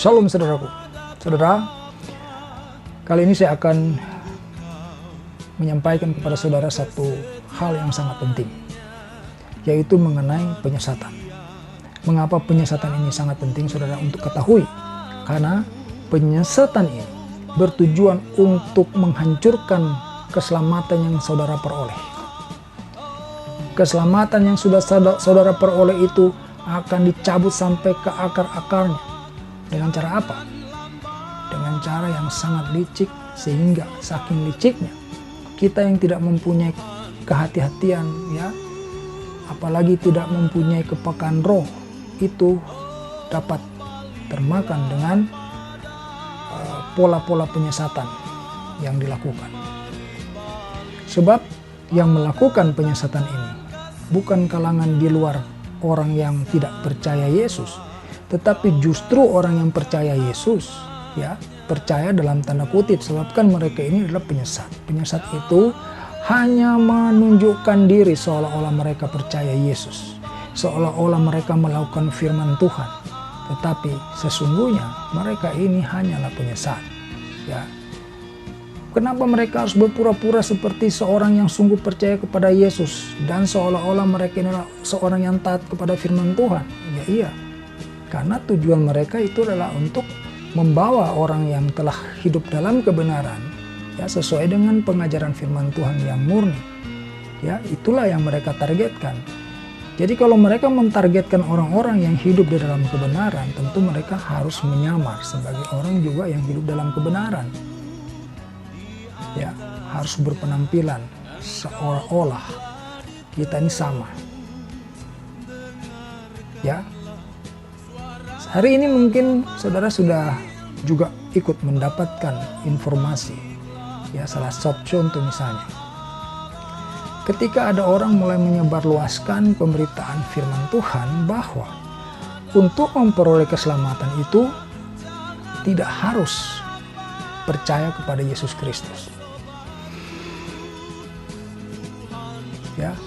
Shalom saudaraku. Saudara, kali ini saya akan menyampaikan kepada saudara satu hal yang sangat penting, yaitu mengenai penyesatan. Mengapa penyesatan ini sangat penting saudara untuk ketahui? Karena penyesatan ini bertujuan untuk menghancurkan keselamatan yang saudara peroleh. Keselamatan yang sudah saudara peroleh itu akan dicabut sampai ke akar-akarnya. Dengan cara apa? Dengan cara yang sangat licik, sehingga saking liciknya kita yang tidak mempunyai kehati-hatian, ya, apalagi tidak mempunyai kepekaan roh, itu dapat termakan dengan pola-pola penyesatan yang dilakukan. Sebab yang melakukan penyesatan ini bukan kalangan di luar orang yang tidak percaya Yesus, tetapi justru orang yang percaya Yesus, ya, percaya dalam tanda kutip, sebab kan mereka ini adalah penyesat. Penyesat itu hanya menunjukkan diri seolah-olah mereka percaya Yesus, seolah-olah mereka melakukan firman Tuhan, tetapi sesungguhnya mereka ini hanyalah penyesat, ya. Kenapa mereka harus berpura-pura seperti seorang yang sungguh percaya kepada Yesus dan seolah-olah mereka adalah seorang yang taat kepada firman Tuhan? Ya iya, karena tujuan mereka itu adalah untuk membawa orang yang telah hidup dalam kebenaran, ya, sesuai dengan pengajaran firman Tuhan yang murni. Ya, itulah yang mereka targetkan. Jadi kalau mereka mentargetkan orang-orang yang hidup di dalam kebenaran, tentu mereka harus menyamar sebagai orang juga yang hidup dalam kebenaran. Ya, harus berpenampilan seolah-olah kita ini sama. Ya. Hari ini mungkin saudara sudah juga ikut mendapatkan informasi, ya, salah satu contoh misalnya, ketika ada orang mulai menyebarluaskan pemberitaan firman Tuhan bahwa untuk memperoleh keselamatan itu tidak harus percaya kepada Yesus Kristus. Ya,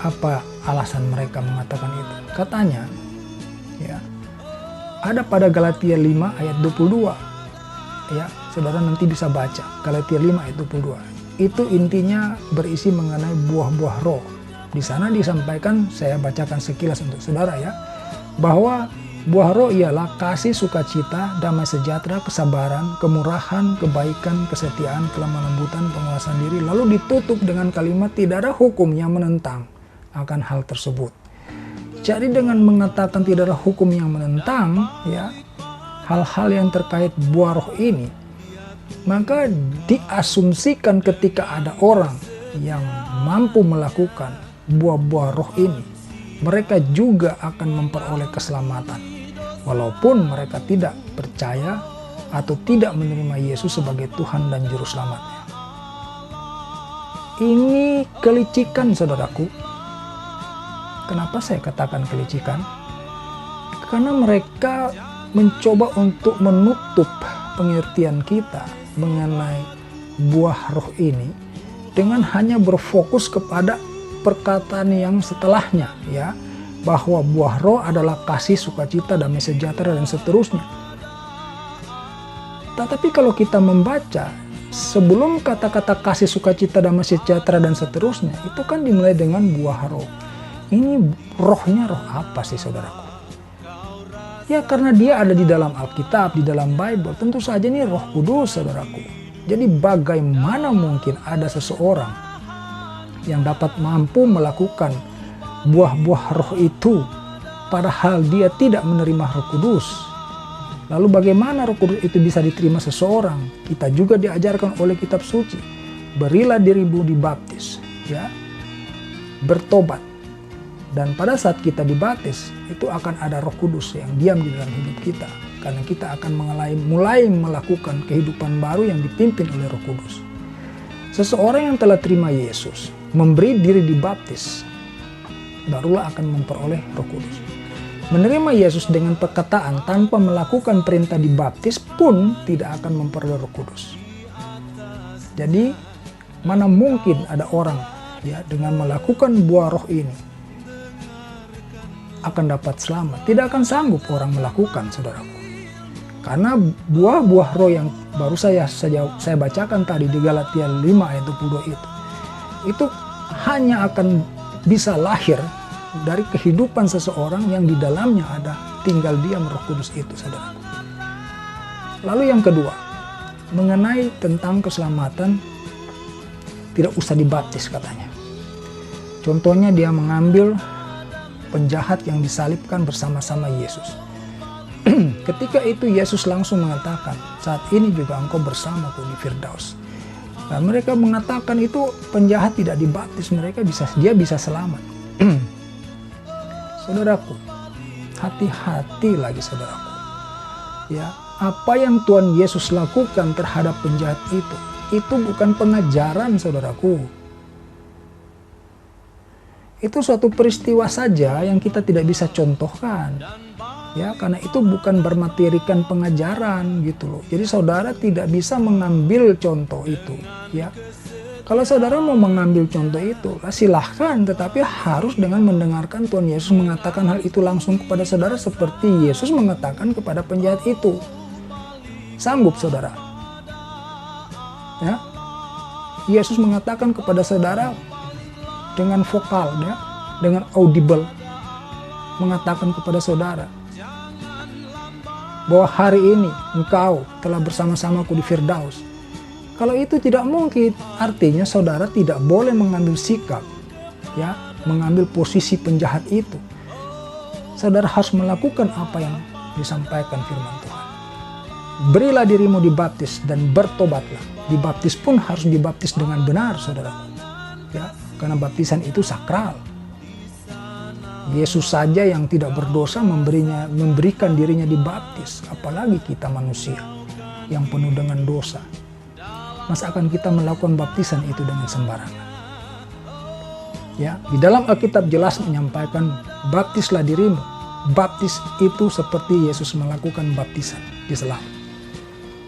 apa alasan mereka mengatakan itu? Katanya, ya, ada pada Galatia 5 ayat 22. Ya, saudara nanti bisa baca Galatia 5 ayat 22. Itu intinya berisi mengenai buah-buah roh. Di sana disampaikan, saya bacakan sekilas untuk saudara, ya, bahwa buah roh ialah kasih, sukacita, damai sejahtera, kesabaran, kemurahan, kebaikan, kesetiaan, kelemah lembutan, penguasaan diri. Lalu ditutup dengan kalimat tidak ada hukum yang menentang akan hal tersebut. Jadi dengan mengatakan tidak ada hukum yang menentang, ya, hal-hal yang terkait buah roh ini, maka diasumsikan ketika ada orang yang mampu melakukan buah-buah roh ini, mereka juga akan memperoleh keselamatan. Walaupun mereka tidak percaya atau tidak menerima Yesus sebagai Tuhan dan Juru Selamatnya. Ini kelicikan saudaraku. Kenapa saya katakan kelicikan? Karena mereka mencoba untuk menutup pengertian kita mengenai buah roh ini dengan hanya berfokus kepada perkataan yang setelahnya, ya, bahwa buah roh adalah kasih, sukacita, damai sejahtera, dan seterusnya. Tetapi kalau kita membaca sebelum kata-kata kasih, sukacita, damai sejahtera, dan seterusnya, itu kan dimulai dengan buah roh. Ini rohnya roh apa sih saudaraku? Ya, karena dia ada di dalam Alkitab, di dalam Bible, tentu saja ini Roh Kudus saudaraku. Jadi bagaimana mungkin ada seseorang yang dapat mampu melakukan buah-buah roh itu padahal dia tidak menerima Roh Kudus? Lalu bagaimana Roh Kudus itu bisa diterima seseorang? Kita juga diajarkan oleh kitab suci, berilah dirimu dibaptis, ya, bertobat, dan pada saat kita dibaptis itu akan ada Roh Kudus yang diam di dalam hidup kita, karena kita akan mulai melakukan kehidupan baru yang dipimpin oleh Roh Kudus. Seseorang yang telah terima Yesus, memberi diri dibaptis, barulah akan memperoleh Roh Kudus. Menerima Yesus dengan perkataan tanpa melakukan perintah dibaptis pun tidak akan memperoleh Roh Kudus. Jadi mana mungkin ada orang, ya, dengan melakukan buah roh ini akan dapat selamat? Tidak akan sanggup orang melakukan, saudaraku. Karena buah-buah roh yang baru saya bacakan tadi di Galatia 5 ayat 22 itu hanya akan bisa lahir dari kehidupan seseorang yang di dalamnya ada tinggal diam Roh Kudus itu, saudaraku. Lalu yang kedua, mengenai tentang keselamatan tidak usah dibaptis katanya. Contohnya dia mengambil penjahat yang disalibkan bersama-sama Yesus. Ketika itu Yesus langsung mengatakan, saat ini juga engkau bersamaku di Firdaus. Nah, mereka mengatakan itu penjahat tidak dibaptis, dia bisa selamat. Saudaraku, hati-hati lagi saudaraku. Ya, apa yang Tuhan Yesus lakukan terhadap penjahat itu bukan pengajaran saudaraku. Itu suatu peristiwa saja yang kita tidak bisa contohkan. Ya, karena itu bukan bermaterikan pengajaran gitu loh. Jadi saudara tidak bisa mengambil contoh itu, ya. Kalau saudara mau mengambil contoh itu, silahkan, tetapi harus dengan mendengarkan Tuhan Yesus mengatakan hal itu langsung kepada saudara seperti Yesus mengatakan kepada penjahat itu. Sanggup saudara? Ya. Yesus mengatakan kepada saudara dengan vokal, ya, dengan audible, mengatakan kepada saudara bahwa hari ini engkau telah bersama-samaku di Firdaus. Kalau itu tidak mungkin, artinya saudara tidak boleh mengambil sikap, ya, mengambil posisi penjahat itu. Saudara harus melakukan apa yang disampaikan firman Tuhan. Berilah dirimu dibaptis dan bertobatlah. Dibaptis pun harus dibaptis dengan benar, saudara. Ya, karena baptisan itu sakral. Yesus saja yang tidak berdosa memberikan dirinya dibaptis, apalagi kita manusia yang penuh dengan dosa. Masa akan kita melakukan baptisan itu dengan sembarangan? Ya, di dalam Alkitab jelas menyampaikan baptislah dirimu. Baptis itu seperti Yesus melakukan baptisan di selam.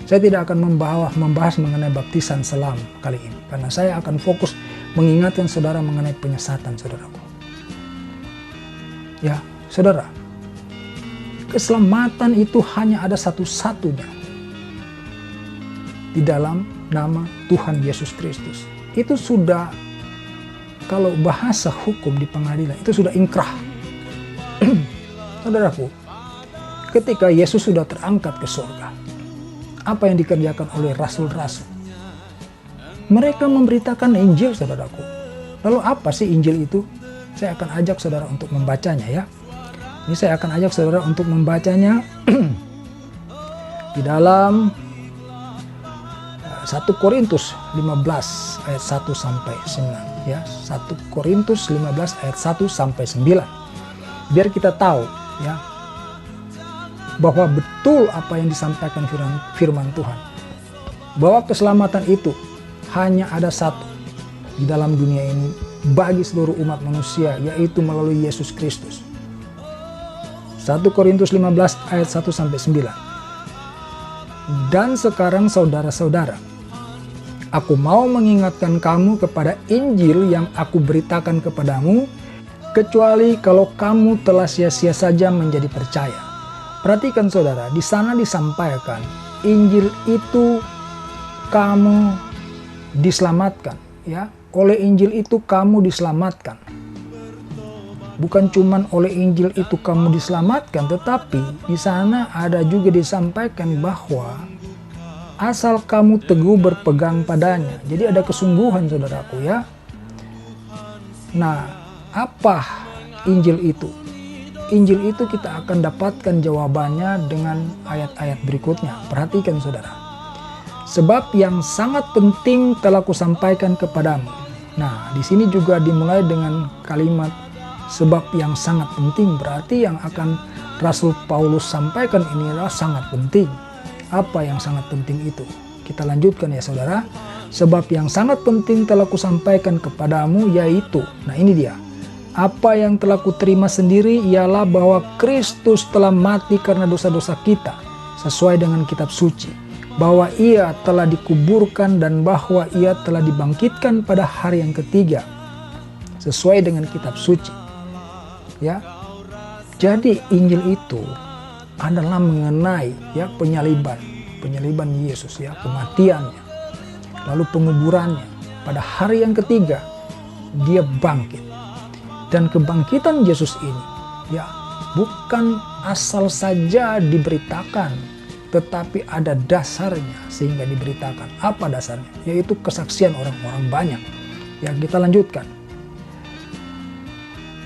Saya tidak akan membahas mengenai baptisan selam kali ini, karena saya akan fokus mengingatkan saudara mengenai penyesatan saudaraku. Ya, saudara, keselamatan itu hanya ada satu-satunya di dalam nama Tuhan Yesus Kristus. Itu sudah, kalau bahasa hukum di pengadilan, itu sudah inkrah. Saudaraku, ketika Yesus sudah terangkat ke surga, apa yang dikerjakan oleh rasul-rasul? Mereka memberitakan Injil, saudaraku. Lalu apa sih Injil itu? Saya akan ajak saudara untuk membacanya, ya. Ini saya akan ajak saudara untuk membacanya di dalam 1 Korintus 15 ayat 1 sampai 9, ya. 1 Korintus 15 ayat 1 sampai 9. Biar kita tahu, ya, bahwa betul apa yang disampaikan firman Tuhan. Bahwa keselamatan itu hanya ada satu di dalam dunia ini bagi seluruh umat manusia, yaitu melalui Yesus Kristus. 1 Korintus 15 ayat 1 sampai 9. Dan sekarang saudara-saudara, aku mau mengingatkan kamu kepada Injil yang aku beritakan kepadamu, kecuali kalau kamu telah sia-sia saja menjadi percaya. Perhatikan saudara, di sana disampaikan Injil itu kamu diselamatkan, ya. Oleh Injil itu kamu diselamatkan. Bukan cuman oleh Injil itu kamu diselamatkan, tetapi di sana ada juga disampaikan bahwa asal kamu teguh berpegang padanya. Jadi ada kesungguhan saudaraku, ya. Nah, apa Injil itu? Injil itu kita akan dapatkan jawabannya dengan ayat-ayat berikutnya. Perhatikan saudara. Sebab yang sangat penting telah kusampaikan kepadamu. Nah, di sini juga dimulai dengan kalimat sebab yang sangat penting. Berarti yang akan Rasul Paulus sampaikan ini adalah sangat penting. Apa yang sangat penting itu? Kita lanjutkan ya saudara. Sebab yang sangat penting telah kusampaikan kepadamu yaitu, nah ini dia. Apa yang telah kuterima sendiri ialah bahwa Kristus telah mati karena dosa-dosa kita sesuai dengan kitab suci. Bahwa ia telah dikuburkan dan bahwa ia telah dibangkitkan pada hari yang ketiga sesuai dengan kitab suci, ya. Jadi Injil itu adalah mengenai ya penyaliban Yesus, ya kematiannya, lalu penguburannya. Pada hari yang ketiga dia bangkit. Dan kebangkitan Yesus ini ya bukan asal saja diberitakan, tetapi ada dasarnya sehingga diberitakan. Apa dasarnya? Yaitu kesaksian orang-orang banyak. Ya, kita lanjutkan.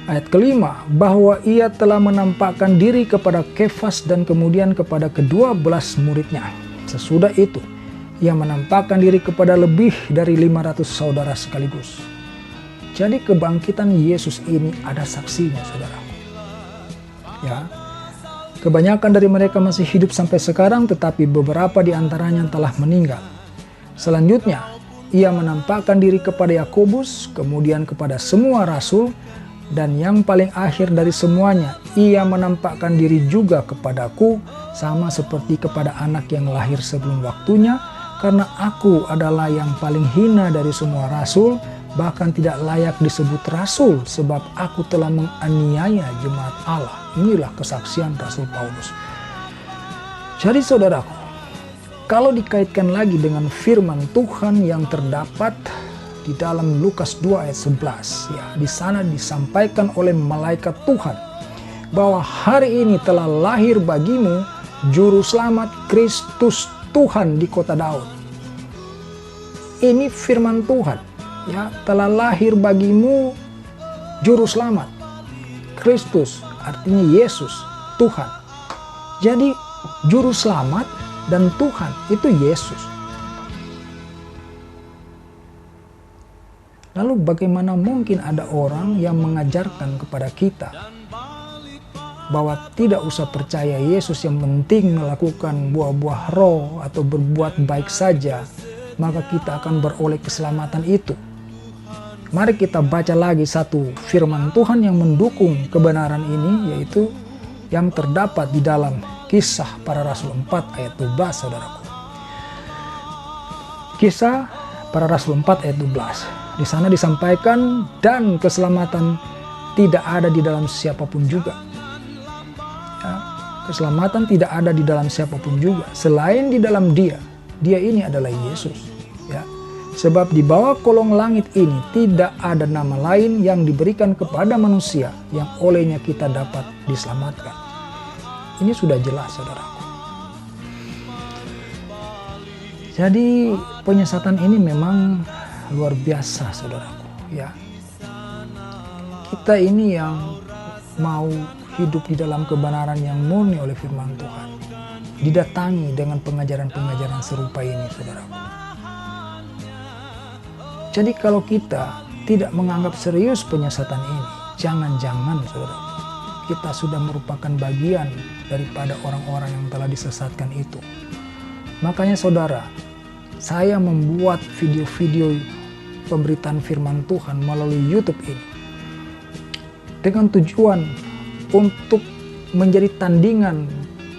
Ayat kelima, bahwa ia telah menampakkan diri kepada Kefas dan kemudian kepada ke-12 muridnya. Sesudah itu, ia menampakkan diri kepada lebih dari 500 saudara sekaligus. Jadi kebangkitan Yesus ini ada saksinya, saudara. Ya, kebanyakan dari mereka masih hidup sampai sekarang, tetapi beberapa di antaranya telah meninggal. Selanjutnya, ia menampakkan diri kepada Yakobus, kemudian kepada semua rasul, dan yang paling akhir dari semuanya, ia menampakkan diri juga kepadaku, sama seperti kepada anak yang lahir sebelum waktunya, karena aku adalah yang paling hina dari semua rasul, bahkan tidak layak disebut rasul, sebab aku telah menganiaya jemaat Allah. Inilah kesaksian Rasul Paulus. Jadi saudaraku, kalau dikaitkan lagi dengan firman Tuhan yang terdapat di dalam Lukas 2 ayat 11, ya, di sana disampaikan oleh malaikat Tuhan bahwa hari ini telah lahir bagimu juru selamat Kristus Tuhan di kota Daud. Ini firman Tuhan. Ya, telah lahir bagimu juru selamat Kristus, artinya Yesus, Tuhan. Jadi juru selamat dan Tuhan itu Yesus. Lalu bagaimana mungkin ada orang yang mengajarkan kepada kita bahwa tidak usah percaya Yesus, yang penting melakukan buah-buah roh atau berbuat baik saja, maka kita akan beroleh keselamatan itu? Mari kita baca lagi satu firman Tuhan yang mendukung kebenaran ini, yaitu yang terdapat di dalam Kisah Para Rasul 4 ayat 12, saudaraku. Kisah Para Rasul 4 ayat 12. Di sana disampaikan, dan keselamatan tidak ada di dalam siapapun juga. Ya, keselamatan tidak ada di dalam siapapun juga selain di dalam Dia. Dia ini adalah Yesus. Ya. Sebab di bawah kolong langit ini tidak ada nama lain yang diberikan kepada manusia yang olehnya kita dapat diselamatkan. Ini sudah jelas, saudaraku. Jadi penyesatan ini memang luar biasa, saudaraku. Ya, kita ini yang mau hidup di dalam kebenaran yang murni oleh firman Tuhan, didatangi dengan pengajaran-pengajaran serupa ini, saudaraku. Jadi kalau kita tidak menganggap serius penyesatan ini, jangan-jangan saudara, kita sudah merupakan bagian daripada orang-orang yang telah disesatkan itu. Makanya saudara, saya membuat video-video pemberitaan firman Tuhan melalui YouTube ini dengan tujuan untuk menjadi tandingan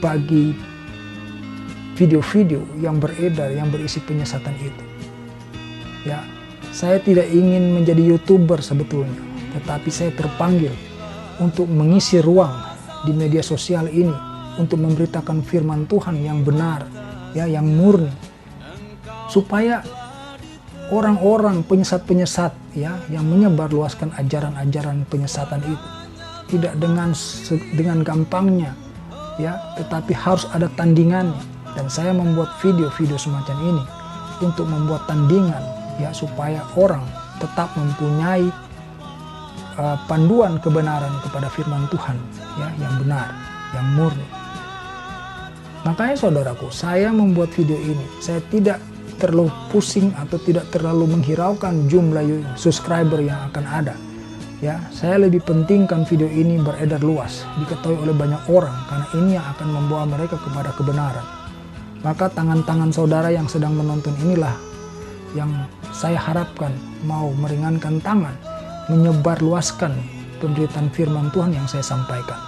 bagi video-video yang beredar, yang berisi penyesatan itu. Ya, saya tidak ingin menjadi YouTuber sebetulnya, tetapi saya terpanggil untuk mengisi ruang di media sosial ini untuk memberitakan firman Tuhan yang benar, ya, yang murni, supaya orang-orang penyesat-penyesat, ya, yang menyebarluaskan ajaran-ajaran penyesatan itu tidak dengan gampangnya, ya, tetapi harus ada tandingannya. Dan saya membuat video-video semacam ini untuk membuat tandingan, ya, supaya orang tetap mempunyai panduan kebenaran kepada firman Tuhan, ya, yang benar, yang murni. Makanya saudaraku, saya membuat video ini, saya tidak terlalu pusing atau tidak terlalu menghiraukan jumlah subscriber yang akan ada. Ya, saya lebih pentingkan video ini beredar luas, diketahui oleh banyak orang, karena ini yang akan membawa mereka kepada kebenaran. Maka tangan-tangan saudara yang sedang menonton inilah yang saya harapkan mau meringankan tangan, menyebarluaskan pemberitaan firman Tuhan yang saya sampaikan.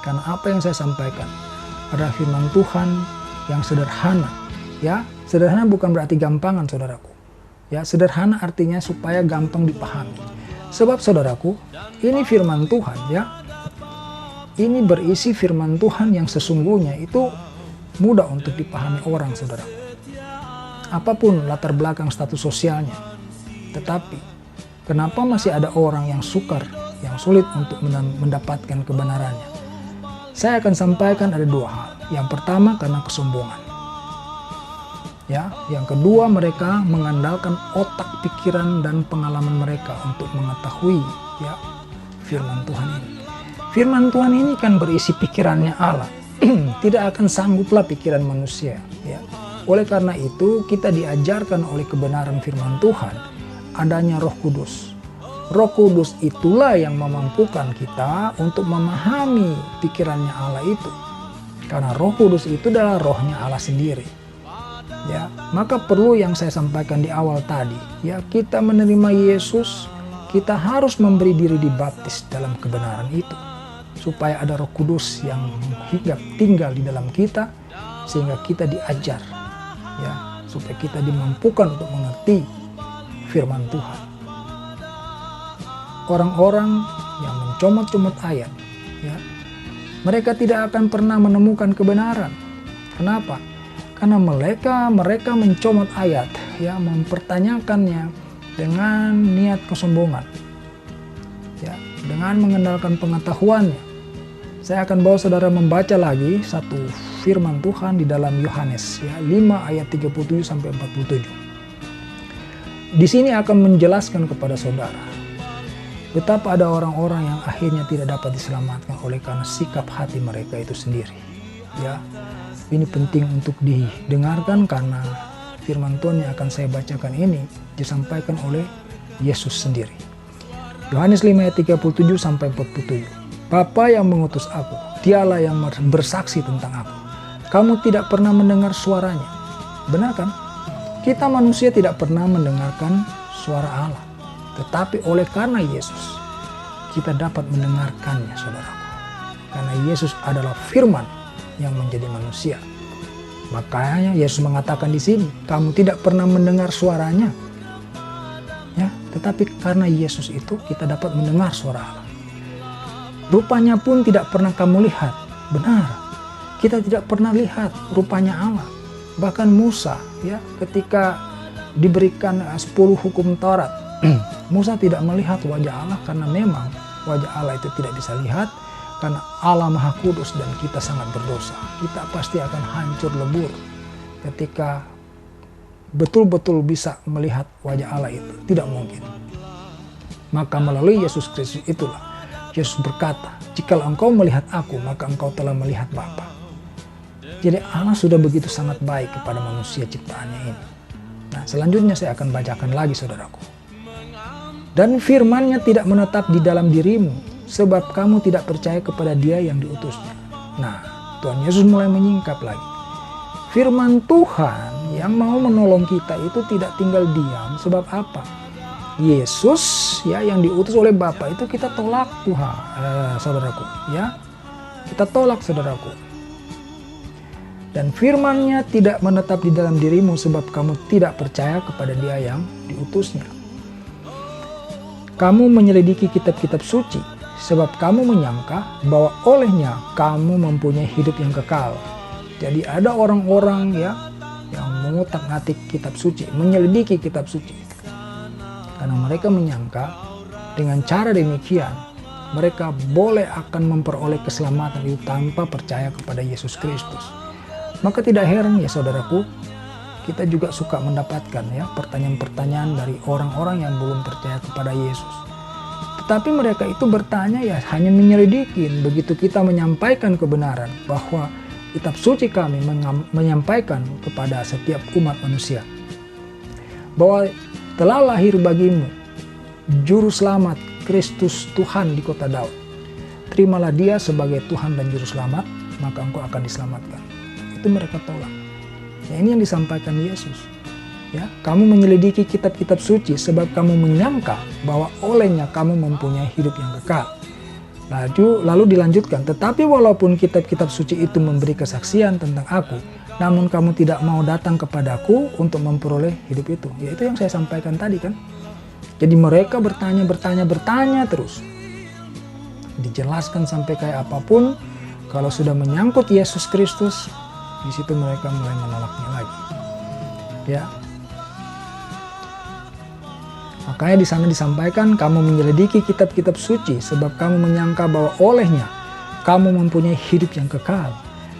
Karena apa yang saya sampaikan adalah firman Tuhan yang sederhana. Ya, sederhana bukan berarti gampangan, saudaraku. Ya, sederhana artinya supaya gampang dipahami. Sebab saudaraku, ini firman Tuhan, ya, ini berisi firman Tuhan yang sesungguhnya itu mudah untuk dipahami orang, saudara. Apapun latar belakang status sosialnya. Tetapi, kenapa masih ada orang yang sukar, yang sulit untuk mendapatkan kebenarannya? Saya akan sampaikan ada dua hal. Yang pertama karena kesombongan. Ya, yang kedua mereka mengandalkan otak, pikiran, dan pengalaman mereka untuk mengetahui ya firman Tuhan ini. Firman Tuhan ini kan berisi pikirannya Allah. Tidak akan sangguplah pikiran manusia. Ya. Oleh karena itu kita diajarkan oleh kebenaran firman Tuhan adanya Roh Kudus. Roh Kudus itulah yang memampukan kita untuk memahami pikirannya Allah itu. Karena Roh Kudus itu adalah rohnya Allah sendiri. Ya, maka perlu yang saya sampaikan di awal tadi, ya, kita menerima Yesus, kita harus memberi diri dibaptis dalam kebenaran itu, supaya ada Roh Kudus yang tinggal di dalam kita, sehingga kita diajar, ya, supaya kita dimampukan untuk mengerti firman Tuhan. Orang-orang yang mencomot-comot ayat, ya, mereka tidak akan pernah menemukan kebenaran. Kenapa? Karena mereka mencomot ayat, ya, mempertanyakannya dengan niat kesombongan, ya, dengan mengandalkan pengetahuannya. Saya akan bawa saudara membaca lagi satu firman Tuhan di dalam Yohanes, ya, 5 ayat 37 sampai 47. Di sini akan menjelaskan kepada saudara betapa ada orang-orang yang akhirnya tidak dapat diselamatkan oleh karena sikap hati mereka itu sendiri, ya. Ini penting untuk didengarkan karena firman Tuhan yang akan saya bacakan ini disampaikan oleh Yesus sendiri. Yohanes 5 ayat 37 sampai 47. Bapa yang mengutus aku, dialah yang bersaksi tentang aku. Kamu tidak pernah mendengar suaranya. Benar kan? Kita manusia tidak pernah mendengarkan suara Allah. Tetapi oleh karena Yesus, kita dapat mendengarkannya, saudaraku. Karena Yesus adalah firman yang menjadi manusia. Makanya Yesus mengatakan di sini, kamu tidak pernah mendengar suaranya. Ya, tetapi karena Yesus itu kita dapat mendengar suara Allah. Rupanya pun tidak pernah kamu lihat. Benar. Kita tidak pernah lihat rupanya Allah. Bahkan Musa, ya, ketika diberikan 10 hukum Taurat, Musa tidak melihat wajah Allah karena memang wajah Allah itu tidak bisa lihat. Karena Allah Maha Kudus dan kita sangat berdosa. Kita pasti akan hancur lebur ketika betul-betul bisa melihat wajah Allah itu. Tidak mungkin. Maka melalui Yesus Kristus itulah Yesus berkata, jikalau engkau melihat aku, maka engkau telah melihat Bapa. Jadi Allah sudah begitu sangat baik kepada manusia ciptaannya ini. Nah, selanjutnya saya akan bacakan lagi, saudaraku. Dan firman-Nya tidak menetap di dalam dirimu, sebab kamu tidak percaya kepada Dia yang diutusnya. Nah, Tuhan Yesus mulai menyingkap lagi. Firman Tuhan yang mau menolong kita itu tidak tinggal diam. Sebab apa? Yesus, ya, yang diutus oleh Bapa itu kita tolak, Tuhan, saudaraku, ya. Kita tolak, saudaraku. Dan firman-Nya tidak menetap di dalam dirimu sebab kamu tidak percaya kepada Dia yang diutusnya. Kamu menyelidiki kitab-kitab suci sebab kamu menyangka bahwa olehnya kamu mempunyai hidup yang kekal. Jadi ada orang-orang, ya, yang mengutak-ngatik kitab suci, menyelidiki kitab suci. Karena mereka menyangka dengan cara demikian mereka boleh akan memperoleh keselamatan itu tanpa percaya kepada Yesus Kristus. Maka tidak heran, ya, saudaraku, kita juga suka mendapatkan, ya, pertanyaan-pertanyaan dari orang-orang yang belum percaya kepada Yesus. Tetapi mereka itu bertanya, ya, hanya menyelidikin. Begitu kita menyampaikan kebenaran bahwa kitab suci kami menyampaikan kepada setiap umat manusia bahwa telah lahir bagimu Juru Selamat Kristus Tuhan di kota Daud. Terimalah Dia sebagai Tuhan dan Juru Selamat, maka engkau akan diselamatkan. Itu mereka tolak. Ya, ini yang disampaikan Yesus. Ya, kamu menyelidiki kitab-kitab suci sebab kamu menyangka bahwa olehnya kamu mempunyai hidup yang kekal. Lalu dilanjutkan, tetapi walaupun kitab-kitab suci itu memberi kesaksian tentang aku, namun kamu tidak mau datang kepadaku untuk memperoleh hidup itu. Ya, itu yang saya sampaikan tadi kan. Jadi mereka bertanya terus. dijelaskan sampai kayak apapun, kalau sudah menyangkut Yesus Kristus, di situ mereka mulai menolaknya lagi. Ya. Makanya di sana disampaikan, kamu menyelidiki kitab-kitab suci sebab kamu menyangka bahwa olehnya kamu mempunyai hidup yang kekal.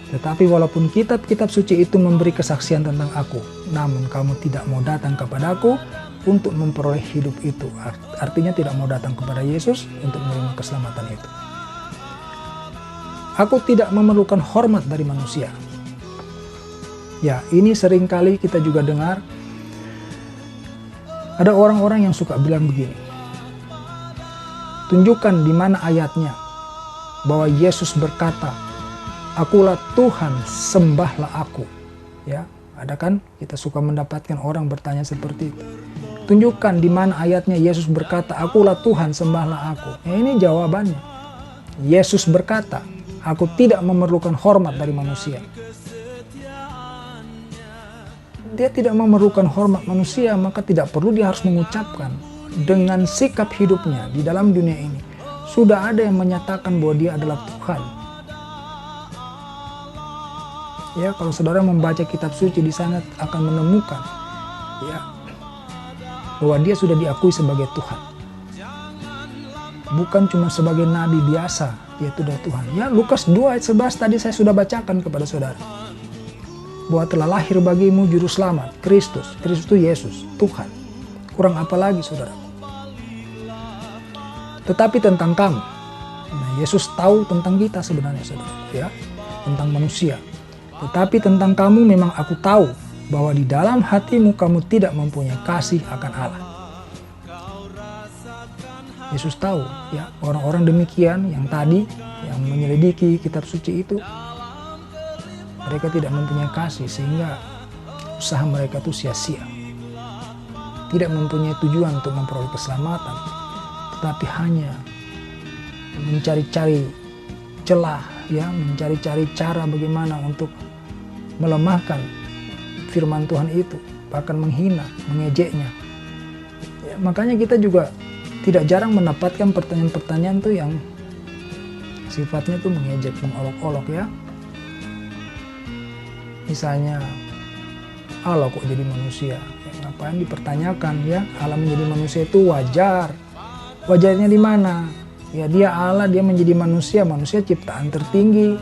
Tetapi walaupun kitab-kitab suci itu memberi kesaksian tentang aku, namun kamu tidak mau datang kepadaku untuk memperoleh hidup itu. Artinya tidak mau datang kepada Yesus untuk menerima keselamatan itu. Aku tidak memerlukan hormat dari manusia. Ya, ini seringkali kita juga dengar. Ada orang-orang yang suka bilang begini, tunjukkan di mana ayatnya bahwa Yesus berkata, akulah Tuhan, sembahlah aku. Ya, ada kan kita suka mendapatkan orang bertanya seperti itu. Tunjukkan di mana ayatnya Yesus berkata, akulah Tuhan, sembahlah aku. Ya, ini jawabannya. Yesus berkata, aku tidak memerlukan hormat dari manusia. Dia tidak memerlukan hormat manusia, maka tidak perlu dia harus mengucapkan. Dengan sikap hidupnya di dalam dunia ini, sudah ada yang menyatakan bahwa dia adalah Tuhan. Ya, kalau saudara membaca kitab suci di sana akan menemukan ya bahwa dia sudah diakui sebagai Tuhan. Bukan cuma sebagai nabi biasa, dia sudah Tuhan. Ya, Lukas 2 ayat 11 tadi saya sudah bacakan kepada saudara. Bahwa telah lahir bagimu juru selamat, Kristus. Kristus itu Yesus, Tuhan. Kurang apa lagi saudara? Tetapi tentang kamu, nah, Yesus tahu tentang kita sebenarnya saudara, ya, tentang manusia. Tetapi tentang kamu memang aku tahu bahwa di dalam hatimu kamu tidak mempunyai kasih akan Allah. Yesus tahu, ya, orang-orang demikian yang tadi yang menyelidiki kitab suci itu, mereka tidak mempunyai kasih sehingga usaha mereka itu sia-sia. Tidak mempunyai tujuan untuk memperoleh keselamatan, tetapi hanya mencari-cari celah, ya, mencari-cari cara bagaimana untuk melemahkan firman Tuhan itu, bahkan menghina, mengejeknya. Ya, makanya kita juga tidak jarang mendapatkan pertanyaan-pertanyaan tuh yang sifatnya tuh mengejek, mengolok-olok, ya. Misalnya, Allah kok jadi manusia? Ya, ngapain dipertanyakan, ya? Allah menjadi manusia itu wajar. Wajarnya di mana? Ya, dia Allah, dia menjadi manusia, manusia ciptaan tertinggi.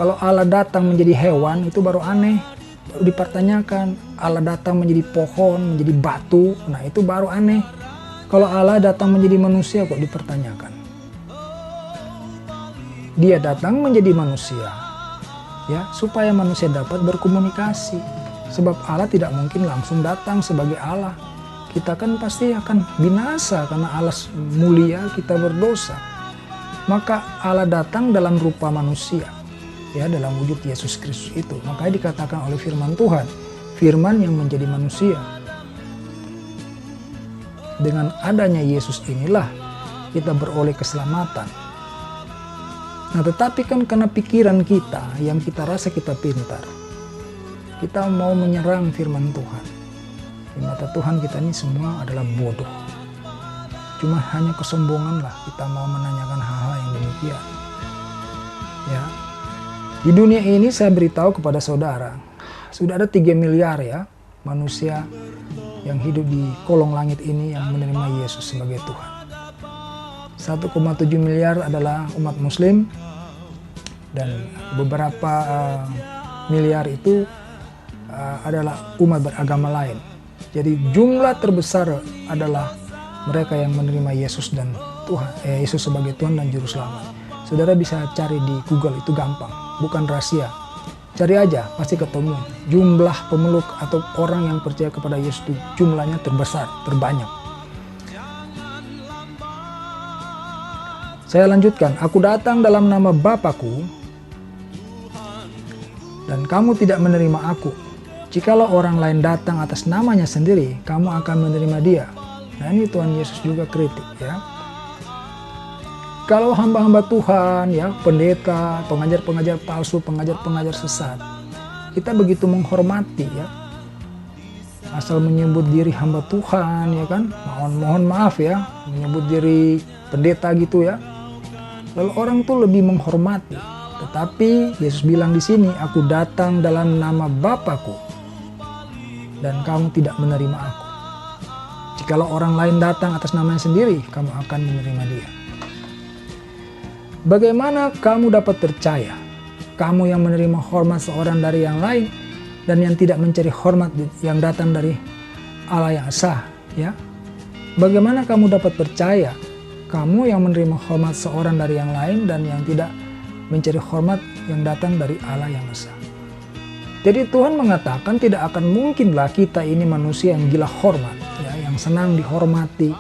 Kalau Allah datang menjadi hewan itu baru aneh, baru dipertanyakan. Allah datang menjadi pohon, menjadi batu, nah itu baru aneh. Kalau Allah datang menjadi manusia kok dipertanyakan. Dia datang menjadi manusia, ya, supaya manusia dapat berkomunikasi. Sebab Allah tidak mungkin langsung datang sebagai Allah. Kita kan pasti akan binasa karena Allah mulia, kita berdosa. Maka Allah datang dalam rupa manusia, ya, dalam wujud Yesus Kristus itu. Makanya dikatakan oleh firman Tuhan, firman yang menjadi manusia. Dengan adanya Yesus inilah kita beroleh keselamatan. Nah, tetapi kan karena pikiran kita yang kita rasa kita pintar, kita mau menyerang firman Tuhan. Di mata Tuhan kita ini semua adalah bodoh. Cuma hanya kesombongan lah kita mau menanyakan hal-hal yang demikian. Ya, di dunia ini saya beritahu kepada saudara, sudah ada 3 miliar ya manusia yang hidup di kolong langit ini yang menerima Yesus sebagai Tuhan. 1,7 miliar adalah umat muslim dan beberapa miliar itu adalah umat beragama lain. Jadi jumlah terbesar adalah mereka yang menerima Yesus dan Tuhan, Yesus sebagai Tuhan dan Juru Selamat. Saudara bisa cari di Google, itu gampang, bukan rahasia. Cari aja, pasti ketemu. Jumlah pemeluk atau orang yang percaya kepada Yesus itu jumlahnya terbesar, terbanyak. Saya lanjutkan, aku datang dalam nama Bapakku dan kamu tidak menerima aku. Jikalau orang lain datang atas namanya sendiri, kamu akan menerima dia. Nah, ini Tuhan Yesus juga kritik, ya. Kalau hamba-hamba Tuhan, ya, pendeta, pengajar-pengajar palsu, pengajar-pengajar sesat, kita begitu menghormati, ya. Asal menyebut diri hamba Tuhan, ya kan, mohon maaf ya, menyebut diri pendeta gitu ya. Lalu orang tuh lebih menghormati. Tetapi Yesus bilang di sini, aku datang dalam nama Bapakku dan kamu tidak menerima aku. Jikalau orang lain datang atas namanya sendiri, kamu akan menerima dia. Bagaimana kamu dapat percaya? Kamu yang menerima hormat seorang dari yang lain dan yang tidak mencari hormat yang datang dari Allah yang esa, ya. Bagaimana kamu dapat percaya? Kamu yang menerima hormat seorang dari yang lain dan yang tidak mencari hormat yang datang dari Allah yang esa. Jadi Tuhan mengatakan tidak akan mungkinlah kita ini manusia yang gila hormat, ya, yang senang dihormati.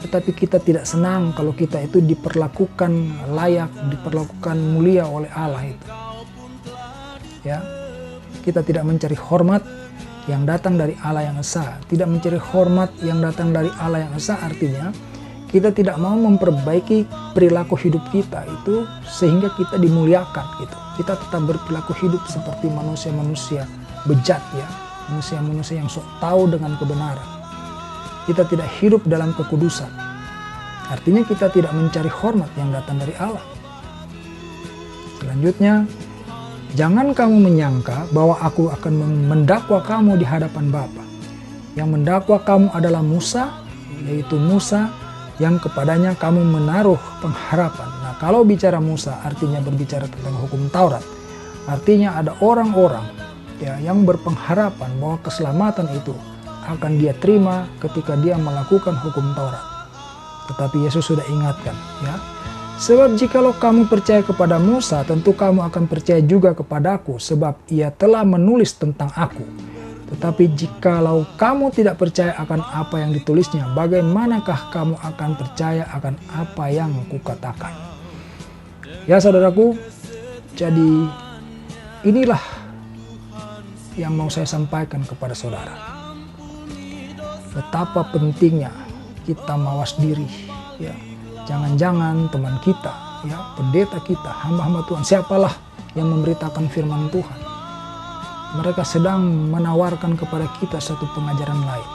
Tetapi kita tidak senang kalau kita itu diperlakukan layak, diperlakukan mulia oleh Allah itu. Ya, kita tidak mencari hormat yang datang dari Allah yang esa. Tidak mencari hormat yang datang dari Allah yang esa artinya kita tidak mau memperbaiki perilaku hidup kita itu sehingga kita dimuliakan gitu. Kita tetap berperilaku hidup seperti manusia-manusia bejat, ya, manusia-manusia yang sok tahu dengan kebenaran. Kita tidak hidup dalam kekudusan. Artinya kita tidak mencari hormat yang datang dari Allah. Selanjutnya, jangan kamu menyangka bahwa aku akan mendakwa kamu di hadapan Bapa. Yang mendakwa kamu adalah Musa, yaitu Musa yang kepadanya kamu menaruh pengharapan. Nah, kalau bicara Musa artinya berbicara tentang hukum Taurat. Artinya ada orang-orang, ya, yang berpengharapan bahwa keselamatan itu akan dia terima ketika dia melakukan hukum Taurat. Tetapi Yesus sudah ingatkan, ya. Sebab jikalau kamu percaya kepada Musa, tentu kamu akan percaya juga kepadaku, sebab ia telah menulis tentang aku. Tetapi jikalau kamu tidak percaya akan apa yang ditulisnya, bagaimanakah kamu akan percaya akan apa yang kukatakan? Ya saudaraku, jadi inilah yang mau saya sampaikan kepada saudara. Betapa pentingnya kita mawas diri, ya. Jangan-jangan teman kita, ya, pendeta kita, hamba-hamba Tuhan, siapalah yang memberitakan firman Tuhan, mereka sedang menawarkan kepada kita satu pengajaran lain.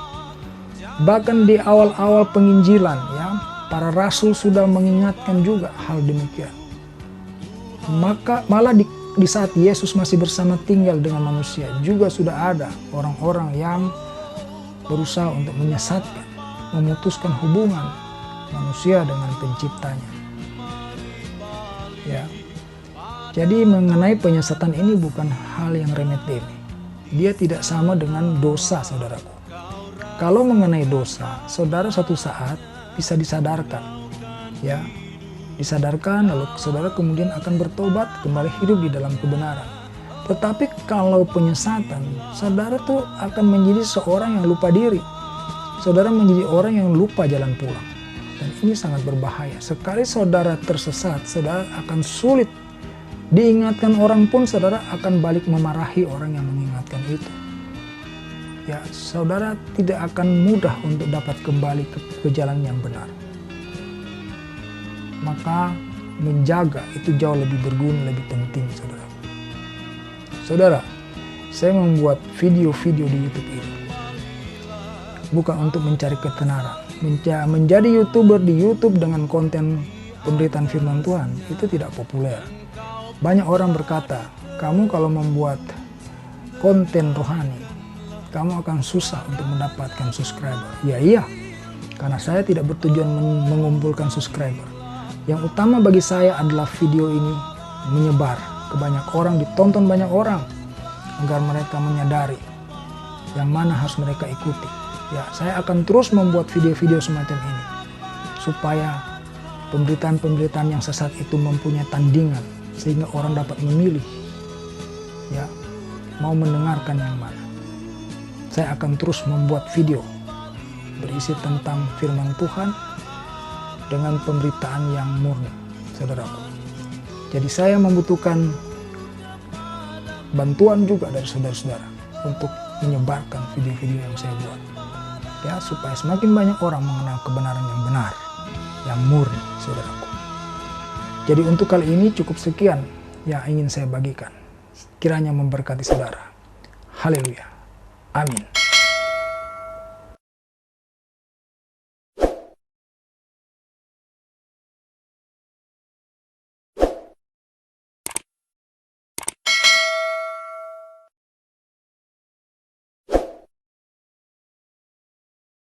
Bahkan di awal-awal penginjilan, ya, para rasul sudah mengingatkan juga hal demikian. Maka malah di saat Yesus masih bersama tinggal dengan manusia, juga sudah ada orang-orang yang berusaha untuk menyesatkan, memutuskan hubungan manusia dengan penciptanya. Ya. Jadi mengenai penyesatan ini bukan hal yang remeh-temeh. Dia tidak sama dengan dosa, saudaraku. Kalau mengenai dosa, saudara suatu saat bisa disadarkan, ya, disadarkan, lalu saudara kemudian akan bertobat, kembali hidup di dalam kebenaran. Tetapi kalau penyesatan, saudara tuh akan menjadi seorang yang lupa diri. Saudara menjadi orang yang lupa jalan pulang. Dan ini sangat berbahaya. Sekali saudara tersesat, saudara akan sulit diingatkan orang pun, saudara akan balik memarahi orang yang mengingatkan itu. Ya, saudara tidak akan mudah untuk dapat kembali ke jalan yang benar. Maka menjaga itu jauh lebih berguna, lebih penting, saudara. Saudara, saya membuat video-video di YouTube ini bukan untuk mencari ketenaran. Menjadi YouTuber di YouTube dengan konten pemberitaan firman Tuhan itu tidak populer. Banyak orang berkata, kamu kalau membuat konten rohani, kamu akan susah untuk mendapatkan subscriber. Ya iya, karena saya tidak bertujuan mengumpulkan subscriber. Yang utama bagi saya adalah video ini menyebar ke banyak orang, ditonton banyak orang, agar mereka menyadari yang mana harus mereka ikuti. Ya, saya akan terus membuat video-video semacam ini, supaya pemberitaan-pemberitaan yang sesat itu mempunyai tandingan, sehingga orang dapat memilih, ya, mau mendengarkan yang mana. Saya akan terus membuat video berisi tentang firman Tuhan dengan pemberitaan yang murni, saudaraku. Jadi saya membutuhkan bantuan juga dari saudara-saudara untuk menyebarkan video-video yang saya buat, ya, supaya semakin banyak orang mengenal kebenaran yang benar, yang murni, saudaraku. Jadi untuk kali ini cukup sekian yang ingin saya bagikan. Kiranya memberkati saudara. Haleluya. Amin.